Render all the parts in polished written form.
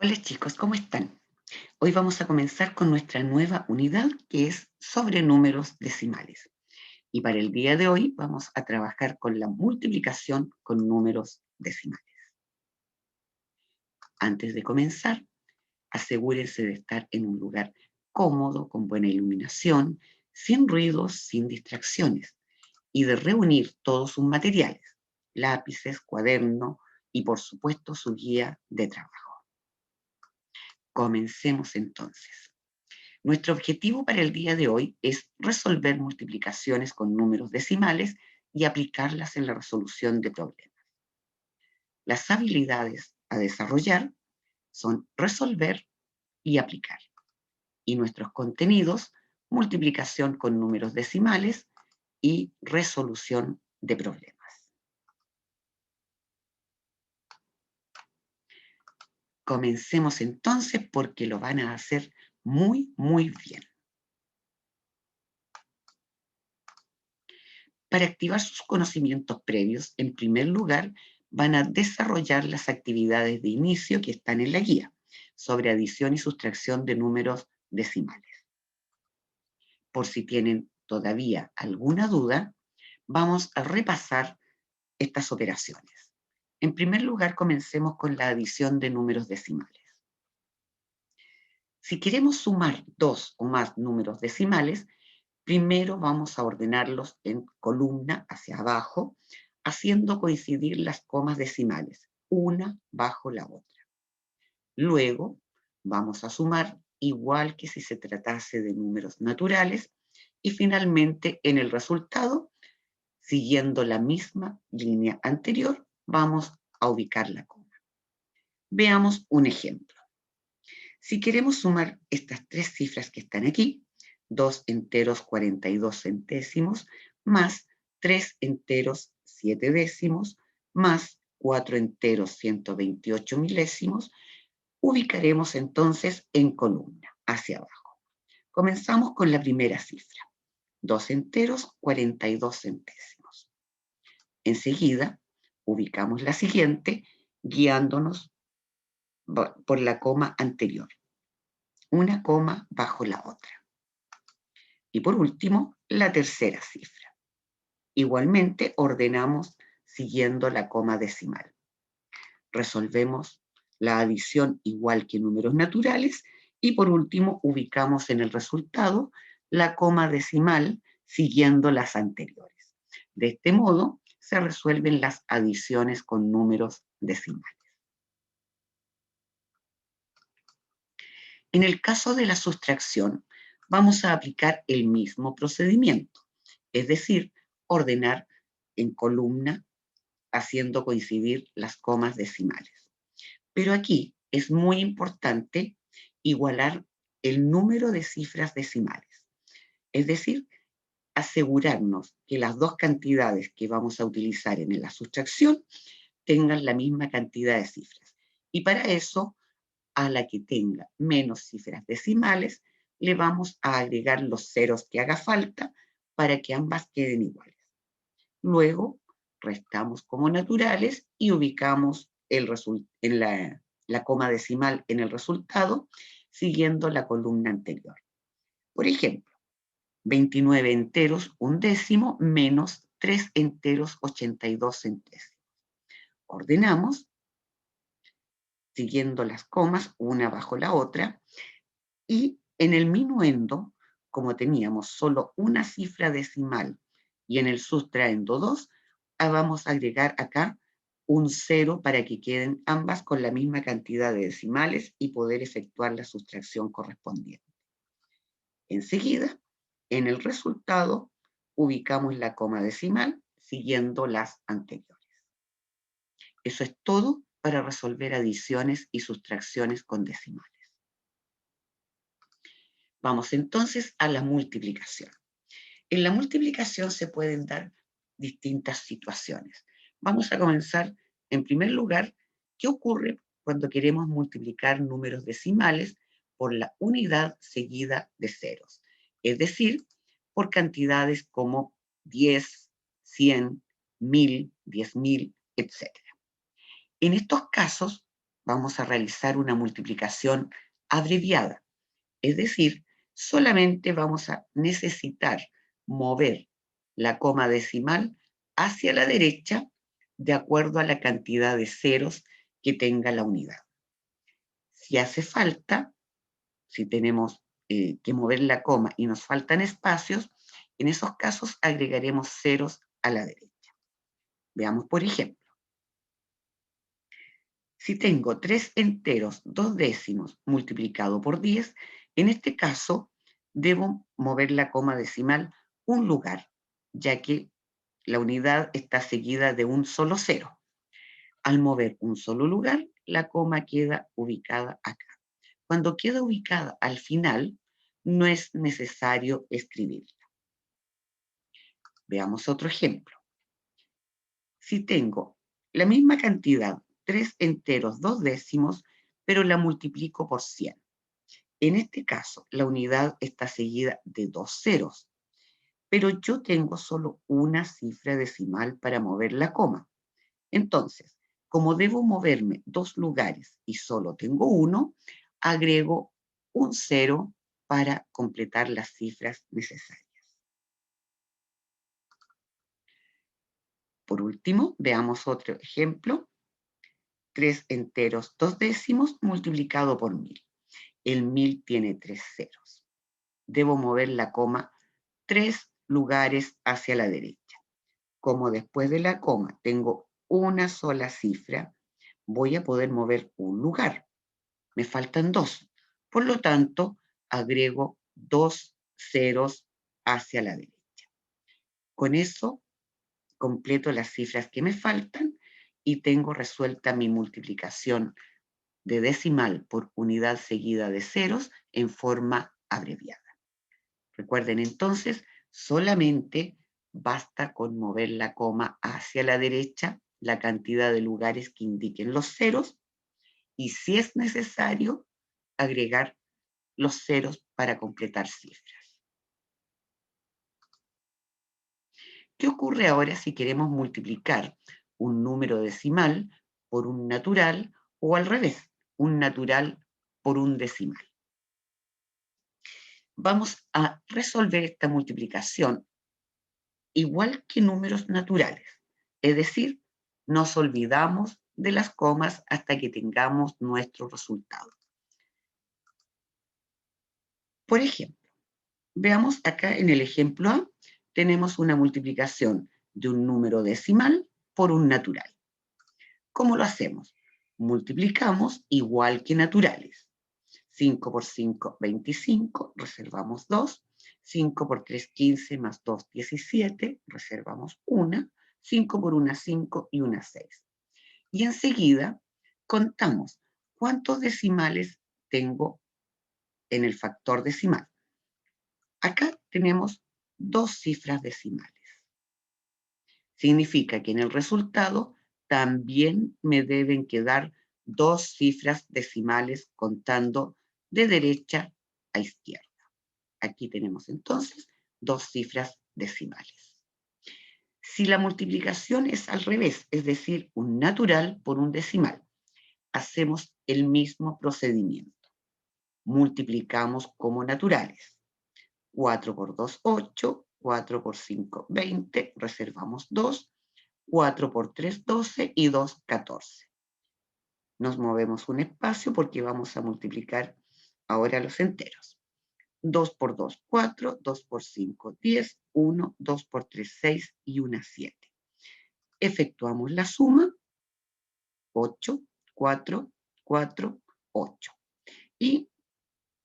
Hola chicos, ¿cómo están? Hoy vamos a comenzar con nuestra nueva unidad que es sobre números decimales. Y para el día de hoy vamos a trabajar con la multiplicación con números decimales. Antes de comenzar, asegúrense de estar en un lugar cómodo, con buena iluminación, sin ruidos, sin distracciones, y de reunir todos sus materiales, lápices, cuaderno y por supuesto su guía de trabajo. Comencemos entonces. Nuestro objetivo para el día de hoy es resolver multiplicaciones con números decimales y aplicarlas en la resolución de problemas. Las habilidades a desarrollar son resolver y aplicar. Y nuestros contenidos, multiplicación con números decimales y resolución de problemas. Comencemos entonces porque lo van a hacer muy bien. Para activar sus conocimientos previos, en primer lugar, van a desarrollar las actividades de inicio que están en la guía sobre adición y sustracción de números decimales. Por si tienen todavía alguna duda, vamos a repasar estas operaciones. En primer lugar, comencemos con la adición de números decimales. Si queremos sumar dos o más números decimales, primero vamos a ordenarlos en columna hacia abajo, haciendo coincidir las comas decimales, una bajo la otra. Luego vamos a sumar igual que si se tratase de números naturales y finalmente en el resultado, siguiendo la misma línea anterior, vamos a ubicar la coma. Veamos un ejemplo. Si queremos sumar estas tres cifras que están aquí, 2 enteros 42 centésimos, más 3 enteros 7 décimos, más 4 enteros 128 milésimos, ubicaremos entonces en columna, hacia abajo. Comenzamos con la primera cifra, 2 enteros 42 centésimos. Enseguida, ubicamos la siguiente, guiándonos por la coma anterior. Una coma bajo la otra. Y por último, la tercera cifra. Igualmente ordenamos siguiendo la coma decimal. Resolvemos la adición igual que números naturales y por último ubicamos en el resultado la coma decimal siguiendo las anteriores. De este modo se resuelven las adiciones con números decimales. En el caso de la sustracción, vamos a aplicar el mismo procedimiento, es decir, ordenar en columna haciendo coincidir las comas decimales. Pero aquí es muy importante igualar el número de cifras decimales, es decir, asegurarnos que las dos cantidades que vamos a utilizar en la sustracción tengan la misma cantidad de cifras. Y para eso a la que tenga menos cifras decimales, le vamos a agregar los ceros que haga falta para que ambas queden iguales. Luego, restamos como naturales y ubicamos en la coma decimal en el resultado, siguiendo la columna anterior. Por ejemplo, 29 enteros un décimo menos 3 enteros 82 centésimos. Ordenamos siguiendo las comas una bajo la otra, y en el minuendo, como teníamos solo una cifra decimal y en el sustraendo 2, vamos a agregar acá un 0 para que queden ambas con la misma cantidad de decimales y poder efectuar la sustracción correspondiente. Enseguida, en el resultado, ubicamos la coma decimal siguiendo las anteriores. Eso es todo para resolver adiciones y sustracciones con decimales. Vamos entonces a la multiplicación. En la multiplicación se pueden dar distintas situaciones. Vamos a comenzar, en primer lugar, ¿qué ocurre cuando queremos multiplicar números decimales por la unidad seguida de ceros? Es decir, por cantidades como 10, 100, 1000, 10.000, etc. En estos casos, vamos a realizar una multiplicación abreviada. Es decir, solamente vamos a necesitar mover la coma decimal hacia la derecha de acuerdo a la cantidad de ceros que tenga la unidad. Si hace falta, si tenemos que mover la coma y nos faltan espacios, en esos casos agregaremos ceros a la derecha. Veamos, por ejemplo, si tengo 3 enteros 2 décimos multiplicado por 10, en este caso debo mover la coma decimal un lugar, ya que la unidad está seguida de un solo cero. Al mover un solo lugar, la coma queda ubicada acá. Cuando queda ubicada al final, no es necesario escribirla. Veamos otro ejemplo. Si tengo la misma cantidad, 3 enteros 2 décimos, pero la multiplico por 100. En este caso, la unidad está seguida de 2 ceros, pero yo tengo solo una cifra decimal para mover la coma. Entonces, como debo moverme 2 lugares y solo tengo uno, agrego un 0 para completar las cifras necesarias. Por último, veamos otro ejemplo. 3 enteros 2 décimos multiplicado por 1000. El 1000 tiene 3 ceros. Debo mover la coma 3 lugares hacia la derecha. Como después de la coma tengo una sola cifra, voy a poder mover un lugar. Me faltan 2. Por lo tanto, agrego 2 ceros hacia la derecha. Con eso completo las cifras que me faltan y tengo resuelta mi multiplicación de decimal por unidad seguida de ceros en forma abreviada. Recuerden entonces, solamente basta con mover la coma hacia la derecha, la cantidad de lugares que indiquen los ceros, y si es necesario, agregar los ceros para completar cifras. ¿Qué ocurre ahora si queremos multiplicar un número decimal por un natural o al revés, un natural por un decimal? Vamos a resolver esta multiplicación igual que números naturales, es decir, nos olvidamos de las comas hasta que tengamos nuestro resultado. Por ejemplo, veamos acá en el ejemplo A, tenemos una multiplicación de un número decimal por un natural. ¿Cómo lo hacemos? Multiplicamos igual que naturales. 5 por 5, 25, reservamos 2. 5 por 3, 15, más 2, 17, reservamos 1. 5 por 1, 5 y 1, 6. Y enseguida contamos cuántos decimales tengo en el factor decimal. Acá tenemos 2 cifras decimales. Significa que en el resultado también me deben quedar 2 cifras decimales contando de derecha a izquierda. Aquí tenemos entonces 2 cifras decimales. Si la multiplicación es al revés, es decir, un natural por un decimal, hacemos el mismo procedimiento. Multiplicamos como naturales. 4 por 2, 8, 4 por 5, 20, reservamos 2, 4 por 3, 12 y 2, 14. Nos movemos un espacio porque vamos a multiplicar ahora los enteros. 2 por 2, 4, 2 por 5, 10, 1, 2 por 3, 6 y 1, 7. Efectuamos la suma, 8, 4, 4, 8. Y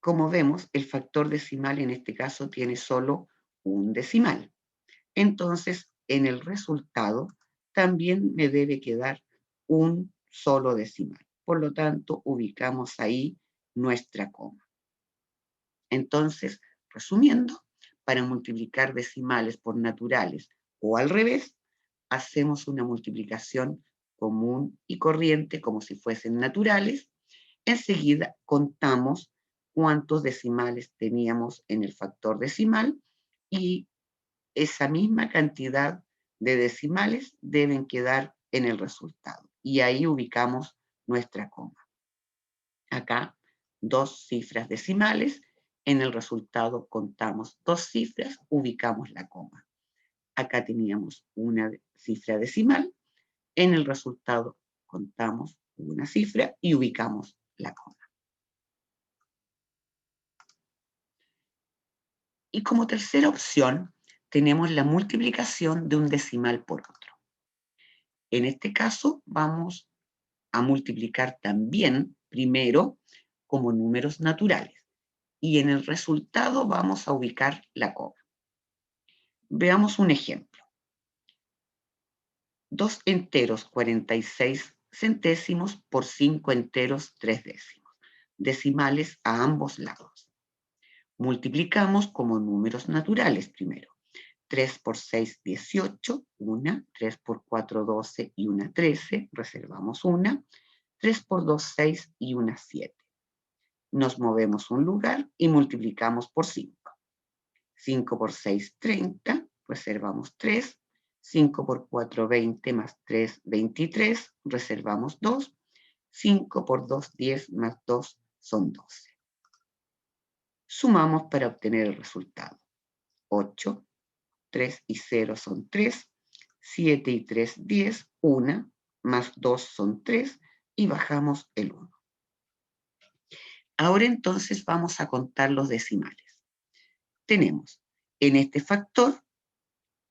como vemos, el factor decimal en este caso tiene solo un decimal. Entonces, en el resultado también me debe quedar un solo decimal. Por lo tanto, ubicamos ahí nuestra coma. Entonces, resumiendo, para multiplicar decimales por naturales o al revés, hacemos una multiplicación común y corriente como si fuesen naturales. Enseguida contamos cuántos decimales teníamos en el factor decimal y esa misma cantidad de decimales deben quedar en el resultado. Y ahí ubicamos nuestra coma. Acá, 2 cifras decimales. En el resultado contamos 2 cifras, ubicamos la coma. Acá teníamos una cifra decimal. En el resultado contamos una cifra y ubicamos la coma. Y como tercera opción, tenemos la multiplicación de un decimal por otro. En este caso, vamos a multiplicar también primero como números naturales. Y en el resultado vamos a ubicar la coma. Veamos un ejemplo. 2 enteros 46 centésimos por 5 enteros 3 décimos. Decimales a ambos lados. Multiplicamos como números naturales primero. 3 por 6, 18, una. 3 por 4, 12 y una 13, reservamos una. 3 por 2, 6 y una 7. Nos movemos un lugar y multiplicamos por 5. 5 por 6, 30, reservamos 3. 5 por 4, 20, más 3, 23, reservamos 2. 5 por 2, 10, más 2 son 12. Sumamos para obtener el resultado. 8, 3 y 0 son 3, 7 y 3, 10, 1, más 2 son 3 y bajamos el 1. Ahora entonces vamos a contar los decimales. Tenemos en este factor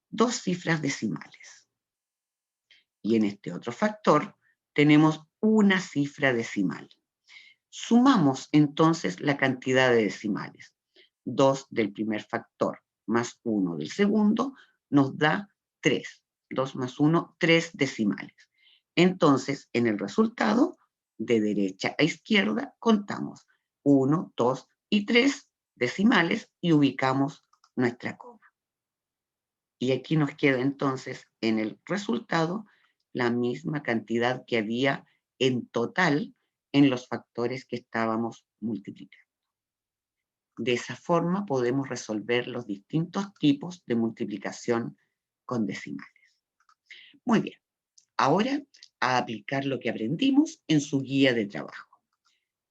2 cifras decimales. Y en este otro factor tenemos una cifra decimal. Sumamos entonces la cantidad de decimales. 2 del primer factor más 1 del segundo nos da 3. 2 más 1, 3 decimales. Entonces, en el resultado, de derecha a izquierda, contamos 1, 2 y 3 decimales y ubicamos nuestra coma. Y aquí nos queda entonces en el resultado la misma cantidad que había en total en los factores que estábamos multiplicando. De esa forma podemos resolver los distintos tipos de multiplicación con decimales. Muy bien, ahora a aplicar lo que aprendimos en su guía de trabajo.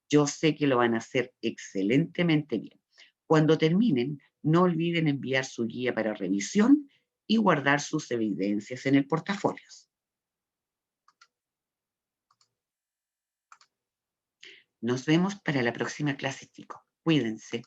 Yo sé que lo van a hacer excelentemente bien. Cuando terminen, no olviden enviar su guía para revisión y guardar sus evidencias en el portafolio. Nos vemos para la próxima clase, chicos. Cuídense.